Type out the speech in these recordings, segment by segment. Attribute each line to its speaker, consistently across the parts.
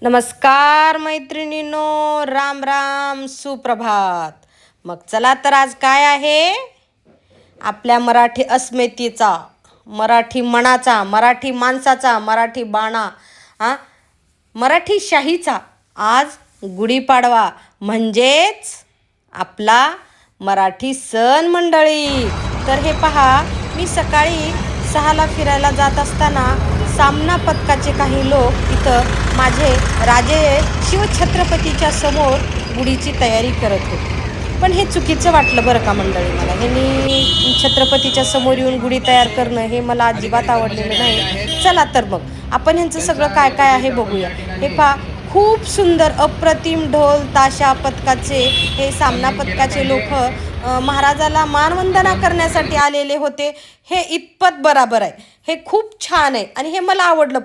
Speaker 1: नमस्कार मैत्रिणींनो, राम राम, सुप्रभात. मग चला तर आज काय आहे, आपल्या मराठी अस्मितेचा, मराठी मनाचा, मराठी माणसाचा, मराठी बाणा, मराठी शाहीचा आज गुढीपाडवा म्हणजेच आपला मराठी सण मंडळी. तर हे पहा, मी सकाळी 6ला फिरायला जात असताना सामना पथकाचे काही लोक इथं माझे राजे शिवछत्रपतीच्या समोर गुढीची तयारी करत होते. पण हे चुकीचं वाटलं बरं का मंडळी. मला ह्यांनी छत्रपतीच्या समोर येऊन गुढी तयार करणं हे मला अजिबात आवडलेलं नाही. चला तर मग आपण ह्यांचं सगळं काय काय आहे बघूया. हे पहा, खूप सुंदर अप्रतिम ढोल ताशा पथकाचे हे सामना पथकाचे लोक महाराजाला मानवंदना करण्यासाठी आलेले होते. हे इतपत बराबर आहे, हे खूप छान आहे आणि हे मला आवडलं.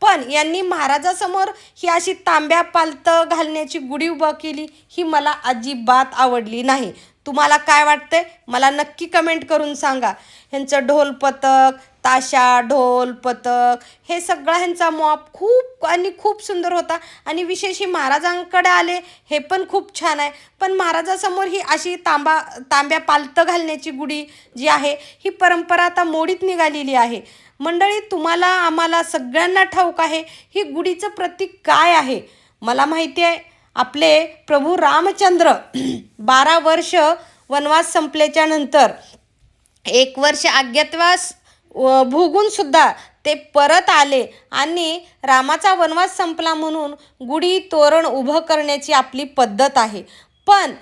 Speaker 1: पण यांनी महाराजासमोर ही अशी तांब्या पालतं घालण्याची गुढी उभा केली, ही मला अजिबात आवडली नाही. तुम्हाला काय वाटतंय मला नक्की कमेंट करून सांगा. ह्यांचं ढोल पथक, ताशा, ढोल पथक हे सगळा ह्यांचा मॉप खूप सुंदर होता. आणि विशेष ही महाराजांकडे आले हे पण खूप छान आहे. पण महाराजासमोर ही अशी तांब्या पालतं घालण्याची गुढी जी आहे, ही परंपरा आता मोडीत निघालेली आहे. मंडळी, तुम्हाला आम्हाला सगळ्यांना ठाऊक आहे ही गुढीचं प्रतीक काय आहे. मला माहिती आहे, आपले प्रभू रामचंद्र 12 वर्ष वनवास संपल्याच्या नंतर 1 वर्ष अज्ञातवास भोगून सुद्धा ते परत आले आणि रामाचा वनवास संपला म्हणून गुढी तोरण उभं करण्याची आपली पद्धत आहे. पण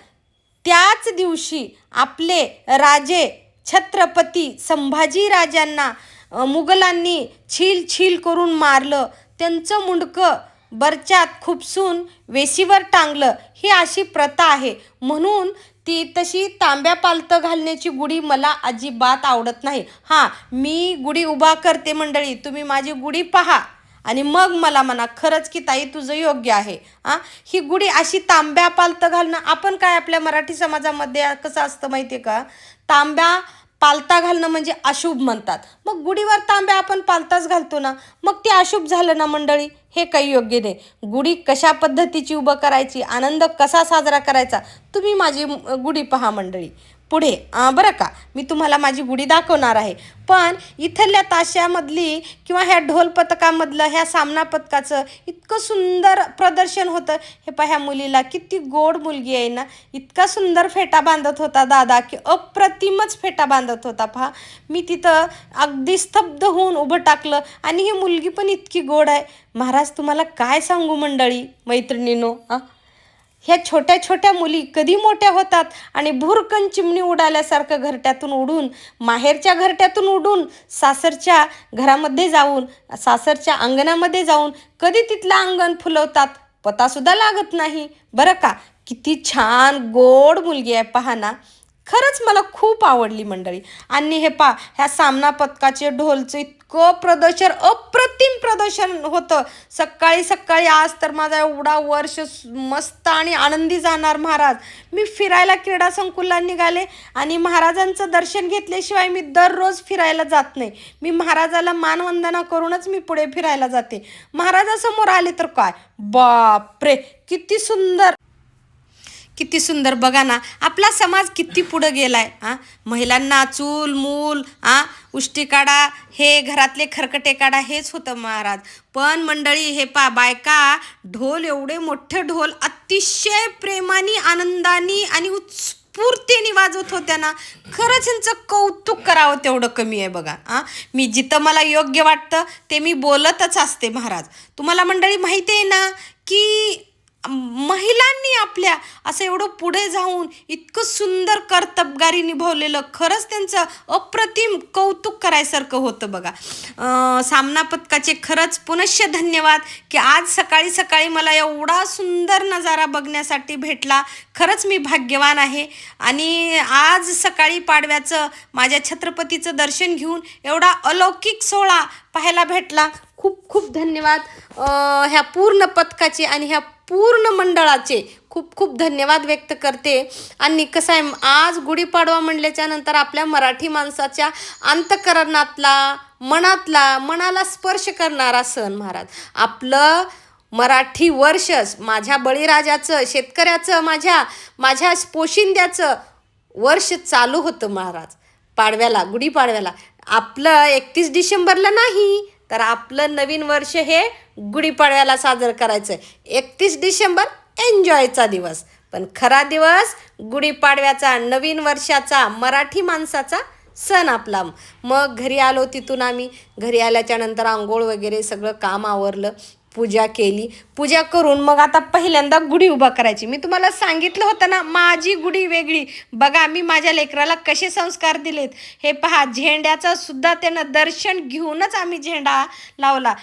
Speaker 1: त्याच दिवशी आपले राजे छत्रपती संभाजी राजांना मुघलांनी छील करून मारलं. त्यांचं मुंडकं बरच्यात खुपसून वेशीवर टांगलं. ही अशी प्रथा आहे. म्हणून ती तशी तांब्या पालतं घालण्याची गुढी मला अजिबात आवडत नाही. मी गुढी उभा करते मंडळी, तुम्ही माझी गुढी पहा आणि मग मला म्हणा खरंच की ताई तुझं योग्य आहे. ही गुढी अशी तांब्या पालतं घालणं, आपण काय आपल्या मराठी समाजामध्ये कसं असतं माहिती आहे का, तांब्या पालता घालणं म्हणजे अशुभ म्हणतात. मग गुढीवर तांब्या आपण पालताच घालतो ना, मग ते अशुभ झालं ना मंडळी. हे काही योग्य नाही. गुढी कशा पद्धतीची उभं करायची, आनंद कसा साजरा करायचा, तुम्ही माझी गुढी पहा मंडळी. पुढे बरं का, मी तुम्हाला माझी गुढी दाखवणार आहे. पण इथल्या ताशामधली किंवा ह्या ढोल पथकामधलं ह्या सामना पथकाचं इतकं सुंदर प्रदर्शन होतं. हे पहा, ह्या मुलीला किती गोड मुलगी आहे ना, इतका सुंदर फेटा बांधत होता दादा, की अप्रतिमच फेटा बांधत होता. पहा, मी तिथं अगदी स्तब्ध होऊन उभं टाकलं आणि ही मुलगी पण इतकी गोड आहे. महाराज, तुम्हाला काय सांगू मंडळी मैत्रिणींनो, ह्या छोट्या छोट्या मुली कधी मोठ्या होतात आणि भुरकन चिमणी उडाल्यासारखं घरट्यातून उडून, माहेरच्या घरट्यातून उडून सासरच्या घरामध्ये जाऊन, सासरच्या अंगणामध्ये जाऊन कधी तिथलं अंगण फुलवतात, पतासुद्धा लागत नाही बरं का. किती छान गोड मुलगी आहे पहा ना. खरंच मला खूप आवडली मंडळी. आणि हे पहा, ह्या सामना पथकाचे ढोलचं इतकं प्रदर्शन, अप्रतिम प्रदर्शन होतं. सकाळी आज तर माझा एवढा वर्ष मस्त आणि आनंदी जाणार महाराज. मी फिरायला क्रीडा संकुलात निघाले आणि महाराजांचं दर्शन घेतल्याशिवाय मी दररोज फिरायला जात नाही. मी महाराजाला मानवंदना करूनच मी पुढे फिरायला जाते. महाराजासमोर आले तर काय बापरे, किती सुंदर बघा ना, आपला समाज किती पुढं गेलाय. महिलांना चूल मूल उष्टी काढा, हे घरातले खरकटे काढा, हेच होतं महाराज. पण मंडळी हे पा, बायका ढोल, एवढे मोठे ढोल अतिशय प्रेमाने, आनंदाने आणि उत्स्फूर्तीने वाजवत होत्या ना. खरंच ह्यांचं कौतुक करावं तेवढं कमी आहे बघा. मी जिथं मला योग्य वाटतं ते मी बोलतच असते महाराज. तुम्हाला मंडळी माहिती आहे ना की महिलांनी आपल्या असं एवढं पुढे जाऊन इतकं सुंदर कर्तबगारी निभावलेलं, खरंच त्यांचं अप्रतिम कौतुक करायसारखं होतं बघा. सामना पथकाचे खरंच पुनश्च धन्यवाद की आज सकाळी मला एवढा सुंदर नजारा बघण्यासाठी भेटला. खरंच मी भाग्यवान आहे. आणि आज सकाळी पाडव्याचं माझ्या छत्रपतीचं दर्शन घेऊन एवढा अलौकिक सोहळा पाहायला भेटला. खूप धन्यवाद ह्या पूर्ण पथकाचे आणि ह्या पूर्ण मंडळाचे खूप धन्यवाद व्यक्त करते. आणि कसं आहे, आज गुढीपाडवा म्हणल्याच्या नंतर आपल्या मराठी माणसाच्या अंतःकरणातला, मनाला स्पर्श करणारा सण महाराज. आपलं मराठी वर्ष माझ्या बळीराजाचं, शेतकऱ्याचं, माझ्या पोशिंद्याचं वर्ष चालू होतं महाराज. पाडव्याला, गुढीपाडव्याला. आपलं 31 डिसेंबरला नाही, तर आपलं नवीन वर्ष हे गुढीपाडव्याला साजरं करायचं. 31 डिसेंबर एन्जॉयचा दिवस, पण खरा दिवस गुढीपाडव्याचा, नवीन वर्षाचा, मराठी माणसाचा सण आपला. मग घरी आलो. तिथून आम्ही घरी आल्याच्यानंतर आंघोळ वगैरे सगळं काम आवरलं, पूजा केली. पूजा करून मग आता पहिल्यांदा गुढी उभा करायची. मी तुम्हाला सांगितलं होतं ना, माझी गुढी वेगळी. बघा मी माझ्या लेकराला कसे संस्कार दिलेत. हे पहा, झेंड्याचं सुद्धा त्यानं दर्शन घेऊनच आम्ही झेंडा लावला.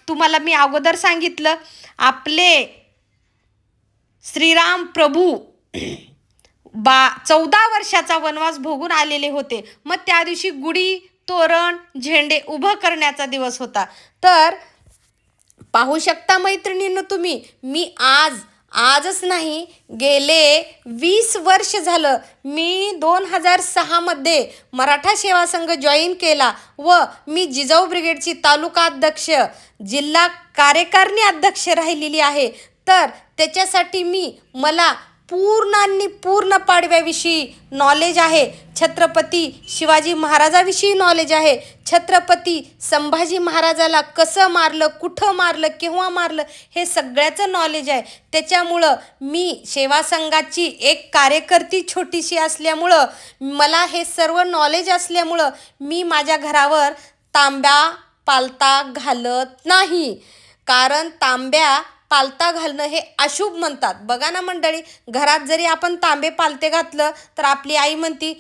Speaker 1: तुम्हाला मी अगोदर सांगितलं, आपले श्रीराम प्रभू 14 वर्षाचा वनवास भोगून आलेले होते. मग त्या दिवशी गुढी, तोरण, झेंडे उभं करण्याचा दिवस होता. तर पाहू शकता मैत्रिणींनो तुम्ही, मी आजच नाही, गेले 20 वर्ष झालं मी 2006 मध्ये मराठा सेवा संघ जॉईन केला व मी जिजाऊ ब्रिगेडची तालुका अध्यक्ष, जिल्हा कार्यकारिणी अध्यक्ष राहिलेली आहे. तर त्याच्यासाठी मला पूर्ण पाडव्याविषयी नॉलेज आहे. छत्रपती शिवाजी महाराजाविषयी नॉलेज आहे. छत्रपती संभाजी महाराजाला कसं मारलं, कुठं मारलं, केव्हा मारलं, हे सगळ्याचं नॉलेज आहे. त्याच्यामुळं मी सेवा संघाची एक कार्यकर्ती छोटीशी असल्यामुळं, मला हे सर्व नॉलेज असल्यामुळं मी माझ्या घरावर तांब्या पालता घालत नाही. कारण तांब्या पालता घालणं हे अशुभ म्हणतात. बघा ना मंडळी, घरात जरी आपण तांबे पालते घातलं तर आपली आई म्हणती,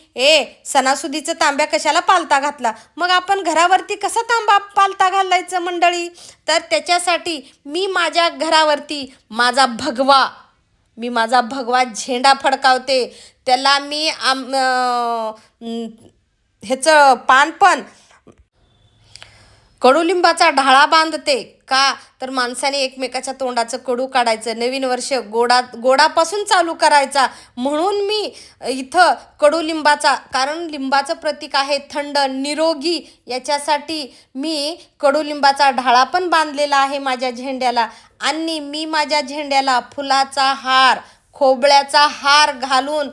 Speaker 1: सणासुदीचं तांब्या कशाला पालता घातला. मग आपण घरावरती कसा तांबा पालता घालायचं मंडळी. तर त्याच्यासाठी मी माझ्या घरावरती माझा भगवा झेंडा फडकावते. त्याला मी ह्याचं पानपण कडुलिंबाचा ढाळा बांधते. का तर माणसाने एकमेकाच्या तोंडाचं कडू काढायचं, नवीन वर्ष गोडापासून चालू करायचा. म्हणून मी इथं कडुलिंबाचा, कारण लिंबाचं प्रतीक आहे थंड, निरोगी, याच्यासाठी मी कडुलिंबाचा ढाळा पण बांधलेला आहे माझ्या झेंड्याला. आणि मी माझ्या झेंड्याला फुलाचा हार, खोबळ्याचा हार घालून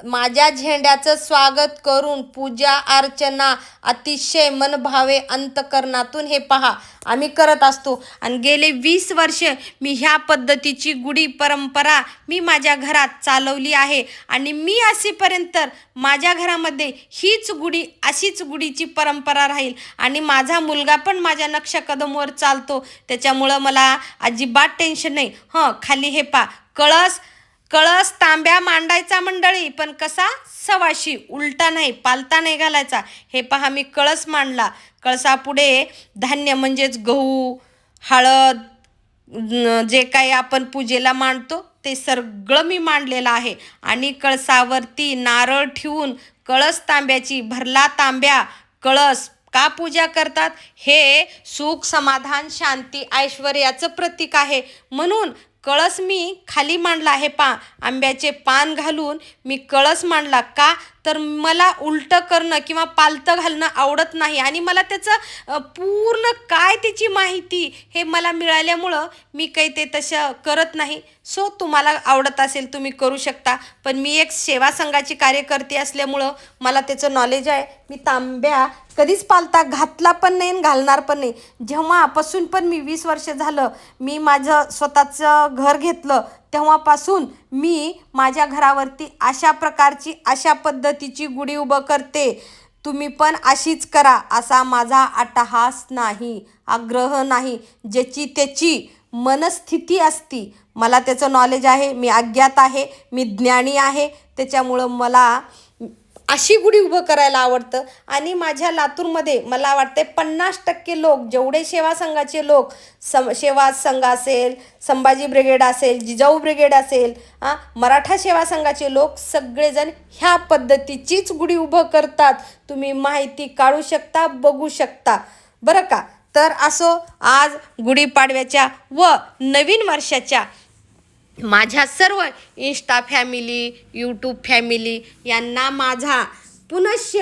Speaker 1: माझ्या झेंड्याचं स्वागत करून पूजा अर्चना अतिशय मनभावे अंतकरणातून हे पहा आम्ही करत असतो. आणि गेले 20 वर्ष मी ह्या पद्धतीची गुढी परंपरा मी माझ्या घरात चालवली आहे. आणि मी असेपर्यंत माझ्या घरामध्ये अशीच गुढीची परंपरा राहील. आणि माझा मुलगा पण माझ्या नक्षकदमवर चालतो, त्याच्यामुळं मला अजिबात टेन्शन नाही. खाली हे कळस तांब्या मांडायचा मंडळी, पण कसा सवाशी, उलटा नाही, पालता नाही घालायचा. हे पहा मी कळस मांडला. कळसापुढे धान्य म्हणजेच गहू, हळद, जे काही आपण पूजेला मांडतो ते सगळं मी मांडलेलं आहे. आणि कळसावरती नारळ ठेवून कळस तांब्याची, भरला तांब्या कळस का पूजा करतात, हे सुख, समाधान, शांती, ऐश्वर्याचं प्रतीक आहे. म्हणून कळस मी खाली मांडला आहे. आंब्याचे पान घालून मी कळस मांडला. का तर मला उलटं करणं किंवा पालतं घालणं आवडत नाही. आणि मला त्याचं पूर्ण काय त्याची माहिती हे मला मिळाल्यामुळं मी काही ते तसं करत नाही. सो तुम्हाला आवडत असेल तुम्ही करू शकता, पण मी एक सेवा संघाची कार्यकर्ती असल्यामुळं मला त्याचं नॉलेज आहे. मी तांब्या कधीच पालता घातला पण नाही आणि घालणार पण नाही. जेव्हापासून पण मी 20 वर्ष झालं मी माझं स्वतःचं घर घेतलं, तेव्हापासून मी माझ्या घरावरती अशा पद्धतीची गुढी उभं करते. तुम्ही पण अशीच करा असा माझा अट्टहास नाही, आग्रह नाही. ज्याची त्याची मनस्थिती असती. मला त्याचं नॉलेज आहे, मी अज्ञात आहे, मी ज्ञानी आहे, त्याच्यामुळं मला अशी गुढी उभं करायला आवडतं. आणि माझ्या लातूरमध्ये मला वाटते 50% लोक, जेवढे सेवा संघाचे लोक, सेवा संघ असेल, संभाजी ब्रिगेड असेल, जिजाऊ ब्रिगेड असेल, मराठा सेवा संघाचे लोक सगळेजण ह्या पद्धतीचीच गुढी उभं करतात. तुम्ही माहिती काढू शकता, बघू शकता बरं का. तर असो, आज गुढीपाडव्याच्या व नवीन वर्षाच्या माझ्या सर्व इंस्टा फॅमिली, यूट्यूब फॅमिली यांना माझा पुनश्च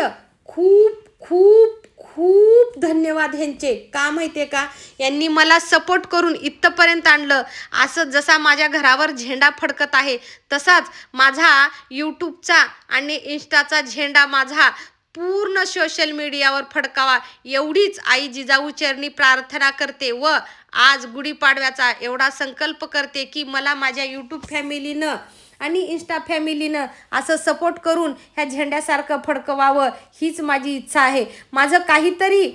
Speaker 1: खूप खूप खूप धन्यवाद ह्यांचे. का माहिती आहे का, यांनी मला सपोर्ट करून इथपर्यंत आणलं. असं जसा माझ्या घरावर झेंडा फडकत आहे तसाच माझा यूट्यूबचा आणि इंस्टाचा झेंडा माझा पूर्ण सोशल मीडियावर फडकावा, एवढीच आई जिजाऊ चरणी प्रार्थना करते. व आज गुढीपाडव्याचा एवढा संकल्प करते की मला माझ्या यूट्यूब फॅमिलीनं आणि इंस्टा फॅमिलीनं असं सपोर्ट करून ह्या झेंड्यासारखं फडकवावं, हीच माझी इच्छा आहे. माझं काहीतरी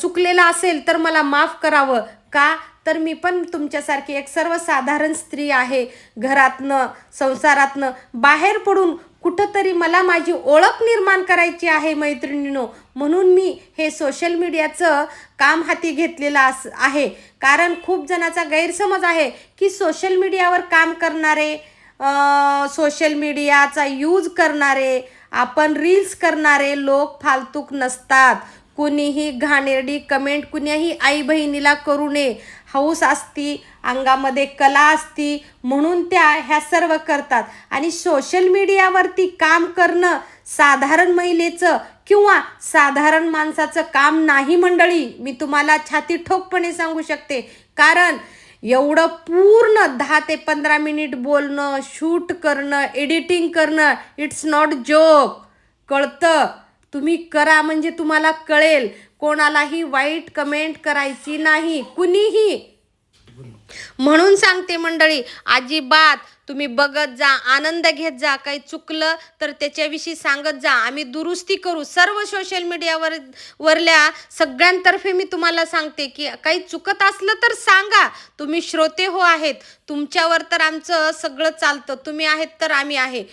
Speaker 1: चुकलेलं असेल तर मला माफ करावं. का तर मी पण तुमच्यासारखी एक सर्वसाधारण स्त्री आहे. घरातनं संसारातनं बाहेर पडून कुठंतरी मला माझी ओळख निर्माण करायची आहे मैत्रिणींनो. म्हणून मी हे सोशल मीडियाचं काम हाती घेतलेलं आहे. कारण खूप जणांचा गैरसमज आहे की सोशल मीडियावर काम करणारे, सोशल मीडियाचा यूज करणारे, आपण रील्स करणारे लोक फालतूक नसतात. कुणीही घाणेरडी कमेंट कुणीही आई बहिणीला करू नये. हौस असती, अंगामध्ये कला असती, म्हणून त्या ह्या सर्व करतात. आणि सोशल मीडियावरती काम करणं साधारण महिलेचं किंवा साधारण माणसाचं काम नाही मंडळी. मी तुम्हाला छाती ठोकपणे सांगू शकते. कारण एवढं पूर्ण 10 ते 15 मिनिट बोलणं, शूट करणं, एडिटिंग करणं, इट्स नॉट जोक. कळतं? तुम्ही करा म्हणजे तुम्हाला कळेल. कोणालाही वाईट कमेंट करायची नाही, कुणीही. म्हणून सांगते मंडळी, अजिबात तुम्ही बघत जा, आनंद घेत जा. काही चुकलं तर त्याच्याविषयी सांगत जा, आम्ही दुरुस्ती करू. सर्व सोशल वरल्या सगळ्यांतर्फे मी तुम्हाला सांगते की काही चुकत असलं तर सांगा. तुम्ही श्रोते हो आहेत, तुमच्यावर तर आमचं सगळं चालतं. तुम्ही आहेत तर आम्ही आहे.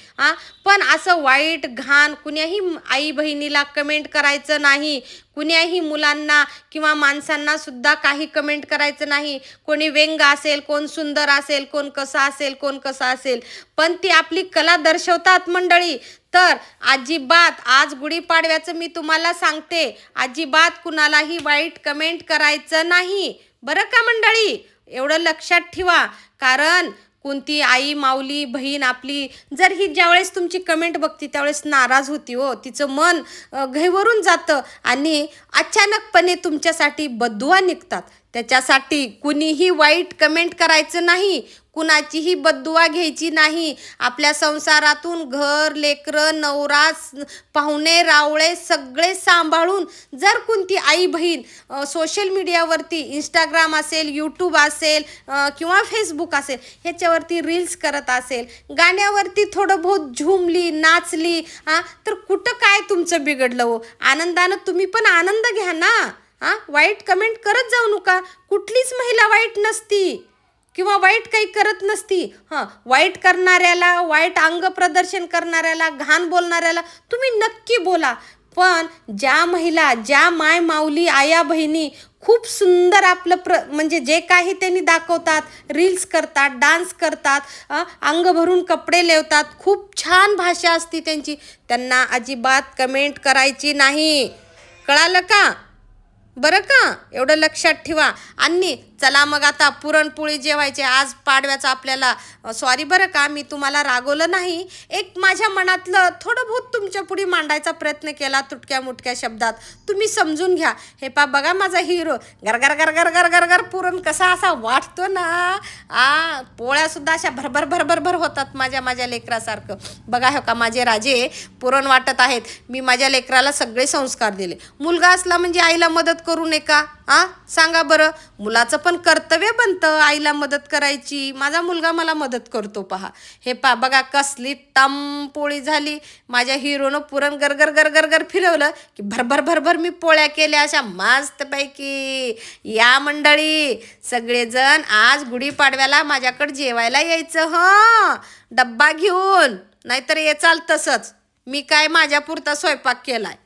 Speaker 1: पण असं वाईट घाण कुण्याही आई बहिणीला कमेंट करायचं नाही. कुण्याही मुलांना किंवा माणसांना सुद्धा काही कमेंट करायचं नाही. कोणी व्यंग असेल, कोण सुंदर असेल, कोण कसा असेल, कोण कसा असेल, पण ती आपली कला दर्शवतात मंडळी. तर अजिबात आज गुढीपाडव्याचं मी तुम्हाला सांगते, अजिबात कुणालाही वाईट कमेंट करायचं नाही, बरं का मंडळी. एवढं लक्षात ठेवा. कारण कोणती आई माऊली बहीण आपली जर ही ज्यावेळेस तुमची कमेंट बघते त्यावेळेस नाराज होती हो, तिचं मन घैवरून जातं आणि अचानकपणे तुमच्यासाठी बद्दुआ निघतात. त्याच्यासाठी कुणीही वाईट कमेंट करायचं नाही, कुणाचीही बद्दुआ घ्यायची नाही. आपल्या संसारातून घर, लेकरं, नवरा, पाहुणे रावळे सगळे सांभाळून जर कोणती आई बहीण सोशल मीडियावरती इंस्टाग्राम असेल, यूट्यूब असेल किंवा फेसबुक असेल ह्याच्यावरती रील्स करत असेल, गाण्यावरती थोडं बहुत झुमली, नाचली, तर कुठं काय तुमचं बिघडलं हो. आनंदानं तुम्ही पण आनंद घ्या ना. वाईट कमेंट करत जाऊ नका. कुठलीच महिला वाईट नसती किंवा वाईट काही करत नसती. वाईट करणाऱ्याला, वाईट अंग प्रदर्शन करणाऱ्याला, घाण बोलणाऱ्याला तुम्ही नक्की बोला. पण ज्या महिला, ज्या माय माऊली आया बहिणी खूप सुंदर आपलं म्हणजे जे काही त्यांनी दाखवतात, रील्स करतात, डान्स करतात, अंग भरून कपडे लेवतात, खूप छान भाषा असते त्यांची, त्यांना अजिबात कमेंट करायची नाही. कळालं का? बरं का? एवढं लक्षात ठेवा. आणि चला मग आता पुरणपोळी जेवायचे. आज पाडव्याचा आपल्याला सॉरी बरं का, मी तुम्हाला रागवलं नाही. एक माझ्या मनातलं थोडं बहुत तुमच्या पुढे मांडायचा प्रयत्न केला तुटक्या मुटक्या शब्दात. तुम्ही समजून घ्या. हे बघा माझा हिरो गरगर गरगर गरगर गर पुरण कसा असा वाटतो ना. पोळ्यासुद्धा अशा भरभर भरभर भर होतात माझ्या लेकरासारखं. बघा हो का माझे राजे पुरण वाटत आहेत. मी माझ्या लेकराला सगळे संस्कार दिले. मुलगा असला म्हणजे आईला मदत करू नये का? सांगा बरं. मुलाचं पण कर्तव्य बनतं आईला मदत करायची. माझा मुलगा मला मदत करतो पहा. हे बघा कसली टम पोळी झाली. माझ्या हिरोनं पुरण गरगर गरगर गर फिरवलं की भरभर भरभर मी पोळ्या केल्या अशा मस्तपैकी. या मंडळी सगळेजण आज गुढीपाडव्याला माझ्याकडे जेवायला यायचं. डब्बा घेऊन, नाहीतर ये चाल तसंच. मी काय माझ्या पुरता स्वयंपाक केलाय.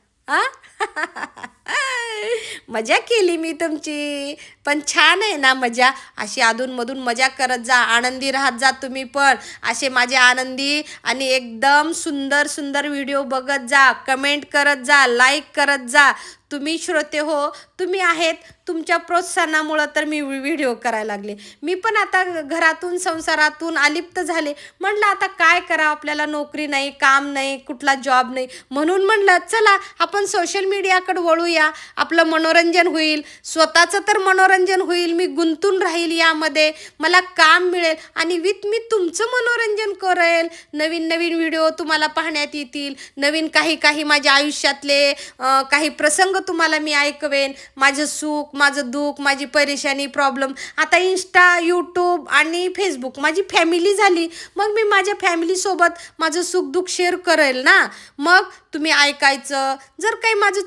Speaker 1: मजा केली मी तुमची, पण छान आहे ना मजा. अशी अधूनमधून मजा करत जा, आनंदी राहत जा तुम्ही पण. असे माझे आनंदी आणि एकदम सुंदर सुंदर व्हिडिओ बघत जा, कमेंट करत जा, लाईक करत जा. तुम्ही श्रोते हो, तुम्ही आहेत. तुमच्या प्रोत्साहनामुळं तर मी व्हिडिओ करायला लागले. मी पण आता घरातून संसारातून अलिप्त झाले. म्हटलं आता काय करा, आपल्याला नोकरी नाही, काम नाही, कुठला जॉब नाही, म्हणून म्हणलं चला आपण सोशल मीडियाकडे वळूया. आपलं मनोरंजन होईल, स्वतःचं तर मनोरंजन होईल, मी गुंतून राहील यामध्ये, मला काम मिळेल आणि मी तुमचं मनोरंजन करेल. नवीन नवीन व्हिडिओ तुम्हाला पाहण्यात येतील, नवीन काही काही माझ्या आयुष्यातले काही प्रसंग तुम्हाला मी ऐकवेन. माझं सुख, माझं दुःख, माझी परेशानी, प्रॉब्लेम. आता इंस्टा, यूट्यूब आणि फेसबुक माझी फॅमिली झाली. मग मी माझ्या फॅमिलीसोबत माझं सुख दुःख शेअर करेल ना. मग तुम्ही ऐकायचं. जर काही माझं